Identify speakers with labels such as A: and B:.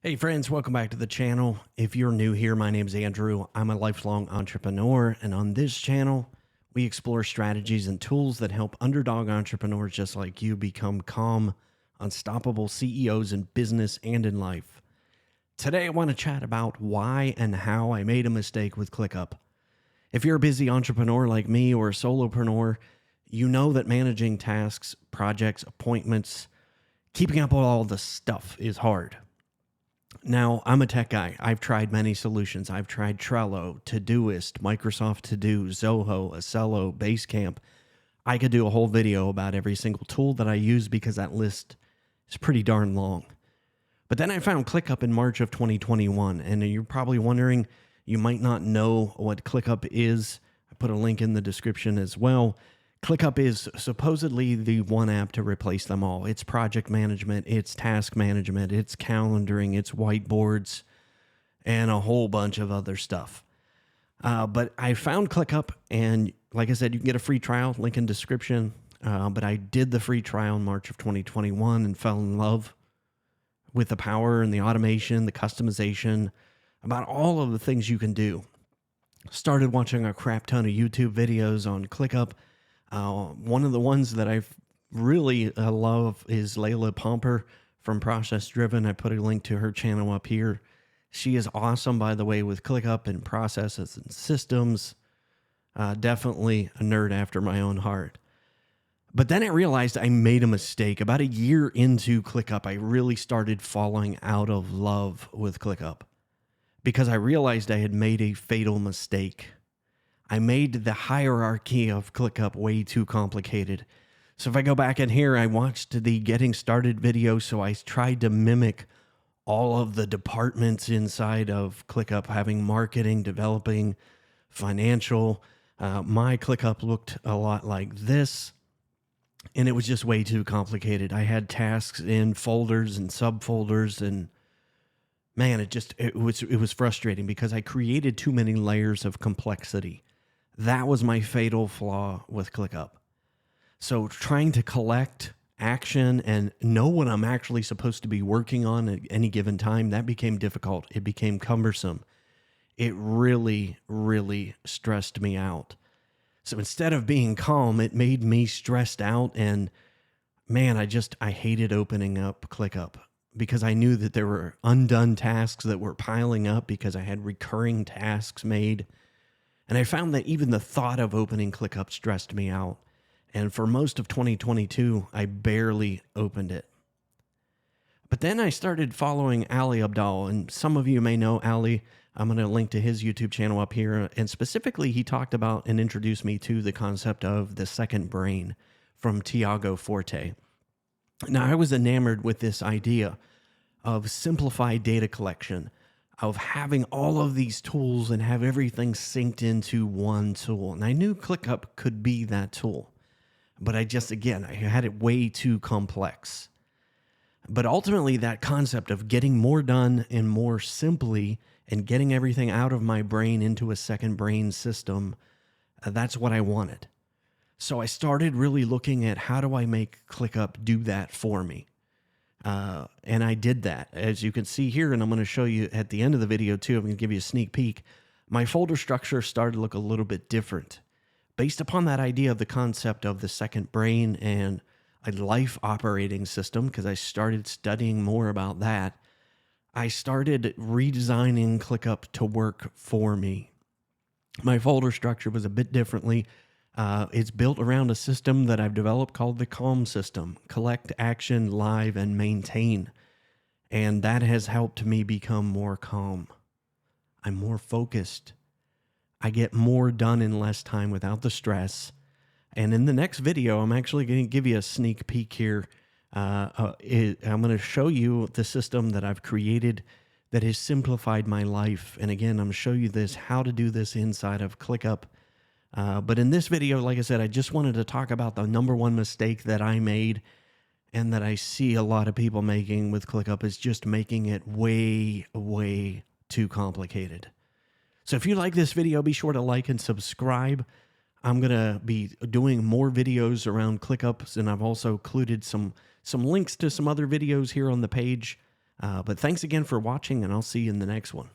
A: Hey friends, welcome back to the channel. If you're new here, my name is Andrew. I'm a lifelong entrepreneur, and on this channel, we explore strategies and tools that help underdog entrepreneurs just like you become calm, unstoppable CEOs in business and in life. Today, I want to chat about why and how I made a mistake with ClickUp. If you're a busy entrepreneur like me or a solopreneur, you know that managing tasks, projects, appointments, keeping up with all the stuff is hard. Now, I'm a tech guy. I've tried many solutions. I've tried Trello, Todoist, Microsoft To Do, Zoho, Acelo, Basecamp. I could do a whole video about every single tool that I use because that list is pretty darn long. But then I found ClickUp in March of 2021, and you're probably wondering, you might not know what ClickUp is. I put a link in the description as well. ClickUp is supposedly the one app to replace them all. It's project management, it's task management, it's calendaring, it's whiteboards, and a whole bunch of other stuff. But I found ClickUp, and like I said, you can get a free trial, link in description. But I did the free trial in March of 2021 and fell in love with the power and the automation, the customization, about all of the things you can do. Started watching a crap ton of YouTube videos on ClickUp. One of the ones that I really love is Layla Pomper from Process Driven. I put a link to her channel up here. She is awesome, by the way, with ClickUp and processes and systems. Definitely a nerd after my own heart. But then I realized I made a mistake. About a year into ClickUp, I really started falling out of love with ClickUp because I realized I had made a fatal mistake. I made the hierarchy of ClickUp way too complicated. So if I go back in here, I watched the getting started video. So I tried to mimic all of the departments inside of ClickUp, having marketing, developing, financial. My ClickUp looked a lot like this, and it was just way too complicated. I had tasks in folders and subfolders, and man, it was frustrating because I created too many layers of complexity. That was my fatal flaw with ClickUp. So trying to collect action and know what I'm actually supposed to be working on at any given time, that became difficult. It became cumbersome. It really, really stressed me out. So instead of being calm, it made me stressed out. And man, I hated opening up ClickUp because I knew that there were undone tasks that were piling up because I had recurring tasks made. And I found that even the thought of opening ClickUp stressed me out. And for most of 2022, I barely opened it. But then I started following Ali Abdaal, and some of you may know Ali. I'm going to link to his YouTube channel up here. And specifically, he talked about and introduced me to the concept of the second brain from Tiago Forte. Now, I was enamored with this idea of simplified data collection, of having all of these tools and have everything synced into one tool. And I knew ClickUp could be that tool, but I had it way too complex. But ultimately, that concept of getting more done and more simply and getting everything out of my brain into a second brain system, that's what I wanted. So I started really looking at how do I make ClickUp do that for me? And I did that, as you can see here, and I'm going to show you at the end of the video too. I'm going to give you a sneak peek. My folder structure started to look a little bit different based upon that idea of the concept of the second brain and a life operating system, because I started studying more about that. I started redesigning ClickUp to work for me. My folder structure was a bit differently. It's built around a system that I've developed called the CALM system: collect, action, live, and maintain. And that has helped me become more calm. I'm more focused. I get more done in less time without the stress. And in the next video, I'm actually going to give you a sneak peek here. I'm going to show you the system that I've created that has simplified my life. And again, I'm going to show you how to do this inside of ClickUp. But in this video, like I said, I just wanted to talk about the number one mistake that I made and that I see a lot of people making with ClickUp is just making it way, way too complicated. So if you like this video, be sure to like and subscribe. I'm going to be doing more videos around ClickUps, and I've also included some links to some other videos here on the page. But thanks again for watching, and I'll see you in the next one.